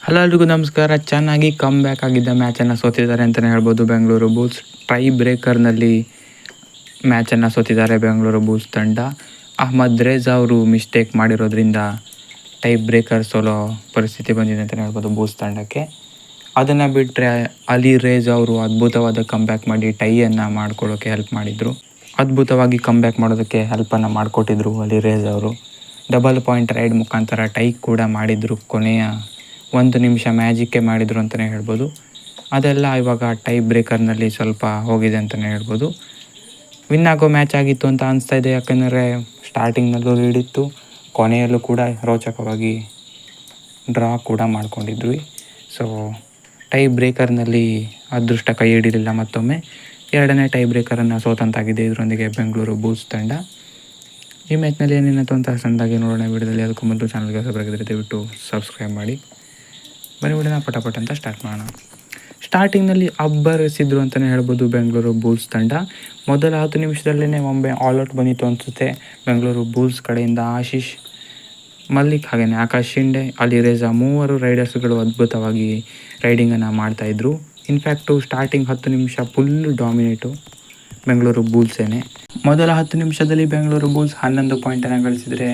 Hello ಎಲ್ರಿಗೂ ನಮಸ್ಕಾರ. ಚೆನ್ನಾಗಿ ಕಮ್ ಬ್ಯಾಕ್ ಆಗಿದ್ದ ಮ್ಯಾಚನ್ನು ಸೋತಿದ್ದಾರೆ ಅಂತಲೇ ಹೇಳ್ಬೋದು ಬೆಂಗಳೂರು ಬುಲ್ಸ್. ಟೈ ಬ್ರೇಕರ್ನಲ್ಲಿ ಮ್ಯಾಚನ್ನು ಸೋತಿದ್ದಾರೆ ಬೆಂಗಳೂರು ಬುಲ್ಸ್ ತಂಡ. ಅಹ್ಮದ್ ರೇಜಾ ಅವರು ಮಿಸ್ಟೇಕ್ ಮಾಡಿರೋದ್ರಿಂದ ಟೈ ಬ್ರೇಕರ್ ಸೋಲೋ ಪರಿಸ್ಥಿತಿ ಬಂದಿದೆ ಅಂತಲೇ ಹೇಳ್ಬೋದು ಬುಲ್ಸ್ ತಂಡಕ್ಕೆ. ಅದನ್ನು ಬಿಟ್ಟರೆ ಅಲಿ ರೇಜಾ ಅವರು ಅದ್ಭುತವಾದ ಕಮ್ ಬ್ಯಾಕ್ ಮಾಡಿ ಟೈಯನ್ನು ಮಾಡ್ಕೊಳ್ಳೋಕ್ಕೆ ಹೆಲ್ಪ್ ಮಾಡಿದರು. ಅದ್ಭುತವಾಗಿ ಕಮ್ ಬ್ಯಾಕ್ ಮಾಡೋದಕ್ಕೆ ಹೆಲ್ಪನ್ನು ಮಾಡಿಕೊಟ್ಟಿದ್ರು ಅಲಿ ರೇಜಾ ಅವರು. ಡಬಲ್ ಪಾಯಿಂಟ್ ರೈಡ್ ಮುಖಾಂತರ ಟೈ ಕೂಡ ಮಾಡಿದರು. ಕೊನೆಯ 1 ನಿಮಿಷ ಮ್ಯಾಜಿಕ್ಕೇ ಮಾಡಿದರು ಅಂತಲೇ ಹೇಳ್ಬೋದು. ಅದೆಲ್ಲ ಇವಾಗ ಟೈ ಬ್ರೇಕರ್ನಲ್ಲಿ ಸ್ವಲ್ಪ ಹೋಗಿದೆ ಅಂತಲೇ ಹೇಳ್ಬೋದು. ವಿನ್ ಆಗೋ ಮ್ಯಾಚ್ ಆಗಿತ್ತು ಅಂತ ಅನಿಸ್ತಾ ಇದೆ. ಯಾಕಂದರೆ ಸ್ಟಾರ್ಟಿಂಗ್ನಲ್ಲೂ ಲೀಡಿತ್ತು, ಕೊನೆಯಲ್ಲೂ ಕೂಡ ರೋಚಕವಾಗಿ ಡ್ರಾ ಕೂಡ ಮಾಡ್ಕೊಂಡಿದ್ವಿ. ಸೊ ಟೈ ಬ್ರೇಕರ್ನಲ್ಲಿ ಅದೃಷ್ಟ ಕೈ ಹಿಡಿಲಿಲ್ಲ. ಮತ್ತೊಮ್ಮೆ 2ನೇ ಟೈ ಬ್ರೇಕರನ್ನು ಸೋತಂತಾಗಿದೆ ಇದರೊಂದಿಗೆ ಬೆಂಗಳೂರು ಬುಲ್ಸ್ ತಂಡ. ಈ ಮ್ಯಾಚ್ನಲ್ಲಿ ಏನೇನಾಯ್ತು ಅಂತ ಸಣ್ಣದಾಗಿ ನೋಡೋಣ ವಿಡಿಯೋದಲ್ಲಿ. ಅದಕ್ಕೂ ಮೊದಲು ಚಾನಲ್ಗೆ ಹೊಸಬರಾಗಿದ್ದರೆ ದಯವಿಟ್ಟು ಸಬ್ಸ್ಕ್ರೈಬ್ ಮಾಡಿ. ಬನ್ನಿ ವಿಡಿಯೋನ ಪಟ ಅಂತ ಸ್ಟಾರ್ಟ್ ಮಾಡೋಣ. ಸ್ಟಾರ್ಟಿಂಗ್ನಲ್ಲಿ ಅಬ್ಬರಿಸಿದ್ರು ಅಂತಲೇ ಹೇಳ್ಬೋದು ಬೆಂಗಳೂರು ಬುಲ್ಸ್ ತಂಡ. ಮೊದಲ 10 ನಿಮಿಷದಲ್ಲೇ ಒಮ್ಮೆ ಆಲ್ಔಟ್ ಬಂದಿತ್ತು ಅನಿಸುತ್ತೆ ಬೆಂಗಳೂರು ಬುಲ್ಸ್ ಕಡೆಯಿಂದ. ಆಶೀಶ್ ಮಲ್ಲಿಕ್ ಹಾಗೆಯೇ ಆಕಾಶ್ ಶಿಂಡೆ, ಅಲಿ ರೇಜಾ ಮೂವರು ರೈಡರ್ಸ್ಗಳು ಅದ್ಭುತವಾಗಿ ರೈಡಿಂಗನ್ನು ಮಾಡ್ತಾಯಿದ್ರು. ಇನ್ಫ್ಯಾಕ್ಟು ಸ್ಟಾರ್ಟಿಂಗ್ 10 ನಿಮಿಷ ಫುಲ್ಲು ಡಾಮಿನೇಟು ಬೆಂಗಳೂರು ಬುಲ್ಸೇನೆ. ಮೊದಲ 10 ನಿಮಿಷದಲ್ಲಿ ಬೆಂಗಳೂರು ಬುಲ್ಸ್ 11 ಪಾಯಿಂಟನ್ನು ಗಳಿಸಿದರೆ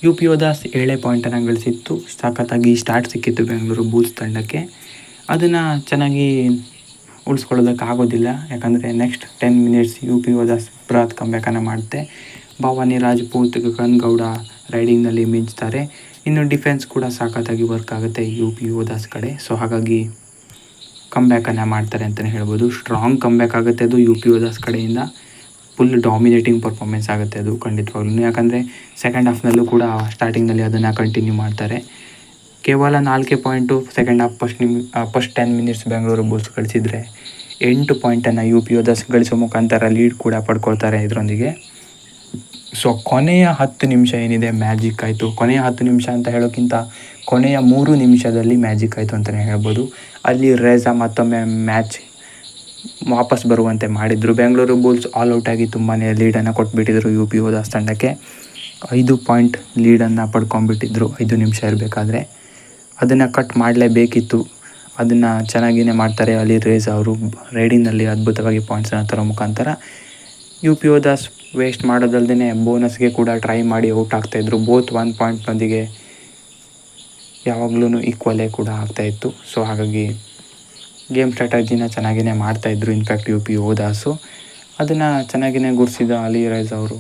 UP ಯೋಧಾಸ್ 7 ಪಾಯಿಂಟನ್ನು ಗಳಿಸಿತ್ತು. ಸಖತ್ತಾಗಿ ಸ್ಟಾರ್ಟ್ ಸಿಕ್ಕಿತ್ತು ಬೆಂಗಳೂರು ಬುಲ್ಸ್ ತಂಡಕ್ಕೆ. ಅದನ್ನು ಚೆನ್ನಾಗಿ ಉಳಿಸ್ಕೊಳ್ಳೋದಕ್ಕಾಗೋದಿಲ್ಲ. ಯಾಕಂದರೆ ನೆಕ್ಸ್ಟ್ 10 ಮಿನಿಟ್ಸ್ UP ಯೋಧಾಸ್ ಬೃಹತ್ ಕಮ್ಬ್ಯಾಕನ್ನು ಮಾಡುತ್ತೆ. ಭವಾನಿ ರಾಜ್ಪೂತ್, ಗಗನ್ ಗೌಡ ರೈಡಿಂಗ್ನಲ್ಲಿ ಮಿಂಚ್ತಾರೆ. ಇನ್ನು ಡಿಫೆನ್ಸ್ ಕೂಡ ಸಖತ್ತಾಗಿ ವರ್ಕ್ ಆಗುತ್ತೆ UP ಯೋಧಾಸ್ ಕಡೆ. ಸೊ ಹಾಗಾಗಿ ಕಮ್ಬ್ಯಾಕನ್ನು ಮಾಡ್ತಾರೆ ಅಂತಲೇ ಹೇಳ್ಬೋದು. ಸ್ಟ್ರಾಂಗ್ ಕಮ್ಬ್ಯಾಕ್ ಆಗುತ್ತೆ ಅದು UP ಯೋಧಾಸ್ ಕಡೆಯಿಂದ. ಫುಲ್ ಡಾಮಿನೇಟಿಂಗ್ ಪರ್ಫಾರ್ಮೆನ್ಸ್ ಆಗುತ್ತೆ ಅದು ಖಂಡಿತವಾಗ್ಲೂ. ಯಾಕಂದರೆ ಸೆಕೆಂಡ್ ಹಾಫ್ನಲ್ಲೂ ಕೂಡ ಸ್ಟಾರ್ಟಿಂಗ್ನಲ್ಲಿ ಅದನ್ನು ಕಂಟಿನ್ಯೂ ಮಾಡ್ತಾರೆ. ಕೇವಲ 4 point second half first 10 minutes Bengaluru Bulls ಗಳಿಸಿದರೆ 8 ಪಾಯಿಂಟನ್ನು UP ಯೋಧಾಸ್ ಗಳಿಸೋ ಮುಖಾಂತರ ಲೀಡ್ ಕೂಡ ಪಡ್ಕೊಳ್ತಾರೆ ಇದರೊಂದಿಗೆ. ಸೊ ಕೊನೆಯ 10 ನಿಮಿಷ ಏನಿದೆ ಮ್ಯಾಜಿಕ್ ಆಯಿತು. ಕೊನೆಯ 10 ನಿಮಿಷ ಅಂತ ಹೇಳೋಕ್ಕಿಂತ ಕೊನೆಯ 3 ನಿಮಿಷದಲ್ಲಿ ಮ್ಯಾಜಿಕ್ ಆಯಿತು ಅಂತಲೇ ಹೇಳ್ಬೋದು. ಅಲ್ಲಿ ರೇಜಾ ಮತ್ತೊಮ್ಮೆ ಮ್ಯಾಚ್ ವಾಪಸ್ ಬರುವಂತೆ ಮಾಡಿದರು. ಬೆಂಗಳೂರು ಬುಲ್ಸ್ ಆಲ್ಔಟ್ ಆಗಿ ತುಂಬಾ ಲೀಡನ್ನು ಕೊಟ್ಬಿಟ್ಟಿದ್ರು UP ಯೋಧಾಸ್ ತಂಡಕ್ಕೆ. 5 ಪಾಯಿಂಟ್ ಲೀಡನ್ನು ಪಡ್ಕೊಂಡ್ಬಿಟ್ಟಿದ್ರು 5 ನಿಮಿಷ ಇರಬೇಕಾದ್ರೆ. ಅದನ್ನು ಕಟ್ ಮಾಡಲೇಬೇಕಿತ್ತು. ಅದನ್ನು ಚೆನ್ನಾಗಿಯೇ ಮಾಡ್ತಾರೆ ಅಲಿ ರೇಜಾ ಅವರು. ರೈಡಿಂಗ್ನಲ್ಲಿ ಅದ್ಭುತವಾಗಿ ಪಾಯಿಂಟ್ಸನ್ನು ತರೋ ಮುಖಾಂತರ UP ಯೋಧಾಸ್ ವೇಸ್ಟ್ ಮಾಡೋದಲ್ಲದೆ ಬೋನಸ್ಗೆ ಕೂಡ ಟ್ರೈ ಮಾಡಿ ಔಟ್ ಆಗ್ತಾಯಿದ್ರು. ಬೋತ್ 1 ಪಾಯಿಂಟ್ನೊಂದಿಗೆ ಯಾವಾಗಲೂ ಈಕ್ವಲೇ ಕೂಡ ಆಗ್ತಾಯಿತ್ತು. ಸೊ ಹಾಗಾಗಿ ಗೇಮ್ ಸ್ಟ್ರಾಟಜಿನ ಚೆನ್ನಾಗಿಯೇ ಮಾಡ್ತಾಯಿದ್ರು ಇನ್ಫ್ಯಾಕ್ಟ್ UP ಯೋಧಾಸು. ಅದನ್ನು ಚೆನ್ನಾಗಿಯೇ ಗುಡಿಸಿದ ಅಲಿ ರೇಜಾ ಅವರು.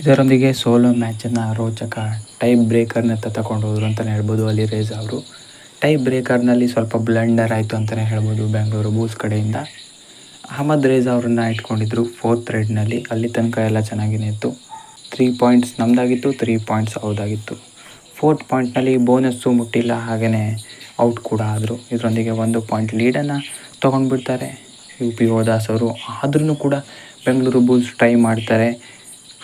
ಇದರೊಂದಿಗೆ ಸೋಲೋ ಮ್ಯಾಚನ್ನು ರೋಚಕ ಟೈ ಬ್ರೇಕರ್ನತ್ತ ತಗೊಂಡು ಹೋದರು ಅಂತಲೇ ಹೇಳ್ಬೋದು ಅಲಿ ರೇಜಾ ಅವರು. ಟೈ ಬ್ರೇಕರ್ನಲ್ಲಿ ಸ್ವಲ್ಪ ಬ್ಲಂಡರ್ ಆಯಿತು ಅಂತಲೇ ಹೇಳ್ಬೋದು ಬೆಂಗಳೂರು ಬುಲ್ಸ್ ಕಡೆಯಿಂದ. ಅಹ್ಮದ್ ರೇಜಾ ಅವರನ್ನು ಇಟ್ಕೊಂಡಿದ್ರು 4th ರೈಡ್ನಲ್ಲಿ. ಅಲ್ಲಿ ತನಕ ಎಲ್ಲ ಚೆನ್ನಾಗಿಯೇ ಇತ್ತು. 3 ಪಾಯಿಂಟ್ಸ್ ನಮ್ಮದಾಗಿತ್ತು, 3 ಪಾಯಿಂಟ್ಸ್ ಅವ್ರದ್ದಾಗಿತ್ತು. 4th ಪಾಯಿಂಟ್ನಲ್ಲಿ ಬೋನಸ್ಸು ಮುಟ್ಟಿಲ್ಲ, ಹಾಗೆಯೇ ಔಟ್ ಕೂಡ ಆದರು. ಇದರೊಂದಿಗೆ 1 ಪಾಯಿಂಟ್ ಲೀಡನ್ನು ತೊಗೊಂಡ್ಬಿಡ್ತಾರೆ UP ಯೋಧಾಸ್ ಅವರು. ಆದ್ರೂ ಕೂಡ ಬೆಂಗಳೂರು ಬುಲ್ಸ್ ಟ್ರೈ ಮಾಡ್ತಾರೆ,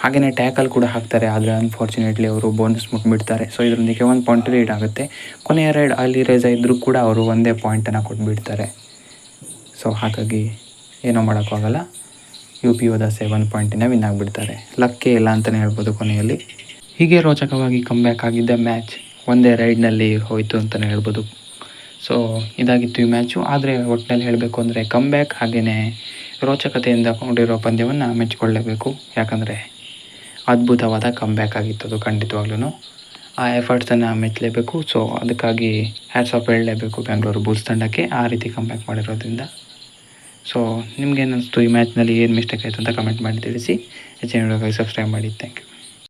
ಹಾಗೆಯೇ ಟ್ಯಾಕಲ್ ಕೂಡ ಹಾಕ್ತಾರೆ. ಆದರೆ ಅನ್ಫಾರ್ಚುನೇಟ್ಲಿ ಅವರು ಬೋನಸ್ ಮುಟ್ಬಿಡ್ತಾರೆ. ಸೊ ಇದರೊಂದಿಗೆ 1 ಪಾಯಿಂಟ್ ಲೀಡ್ ಆಗುತ್ತೆ. ಕೊನೆಯ ರೈಡ್ ಅಲಿ ರೇಜಾ ಇದ್ದರೂ ಕೂಡ ಅವರು 1 ಪಾಯಿಂಟನ್ನು ಕೊಟ್ಬಿಡ್ತಾರೆ. ಸೊ ಹಾಗಾಗಿ ಏನೋ ಮಾಡೋಕ್ಕಾಗಲ್ಲ, UP ಯೋಧಾಸ್ 1 ಪಾಯಿಂಟಿನ ವಿನ್ ಆಗಿಬಿಡ್ತಾರೆ. ಲಕ್ಕೇ ಇಲ್ಲ ಅಂತಲೇ ಹೇಳ್ಬೋದು ಕೊನೆಯಲ್ಲಿ. ಹೀಗೆ ರೋಚಕವಾಗಿ ಕಮ್ಬ್ಯಾಕ್ ಆಗಿದ್ದ ಮ್ಯಾಚ್ ಒಂದೇ ರೈಡ್ನಲ್ಲಿ ಹೋಯಿತು ಅಂತಲೇ ಹೇಳ್ಬೋದು. ಸೊ ಇದಾಗಿತ್ತು ಈ ಮ್ಯಾಚು. ಆದರೆ ಒಟ್ಟಿನಲ್ಲಿ ಹೇಳಬೇಕು ಅಂದರೆ ಕಮ್ಬ್ಯಾಕ್ ಹಾಗೆಯೇ ರೋಚಕತೆಯಿಂದ ಕೊಂಡಿರೋ ಪಂದ್ಯವನ್ನು ಮೆಚ್ಚಿಕೊಳ್ಳಲೇಬೇಕು. ಯಾಕಂದರೆ ಅದ್ಭುತವಾದ ಕಮ್ಬ್ಯಾಕ್ ಆಗಿತ್ತು ಅದು ಖಂಡಿತವಾಗ್ಲೂ. ಆ ಎಫರ್ಟ್ಸನ್ನು ಮೆಚ್ಚಲೇಬೇಕು. ಸೊ ಅದಕ್ಕಾಗಿ ಹ್ಯಾಟ್ಸ್ ಆಫ್ ಹೇಳಲೇಬೇಕು ಬೆಂಗಳೂರು ಬುಲ್ಸ್ ತಂಡಕ್ಕೆ ಆ ರೀತಿ ಕಮ್ಬ್ಯಾಕ್ ಮಾಡಿರೋದ್ರಿಂದ. ಸೊ ನಿಮ್ಗೇನು ಅನಿಸ್ತು ಈ ಮ್ಯಾಚ್ನಲ್ಲಿ ಏನು ಮಿಸ್ಟೇಕ್ ಆಯಿತು ಅಂತ ಕಮೆಂಟ್ ಮಾಡಿ ತಿಳಿಸಿ. ಹೆಚ್ಚಿನ ವಿಡಿಯೋಗಾಗಿ ಸಬ್ಸ್ಕ್ರೈಬ್ ಮಾಡಿ. Thank you.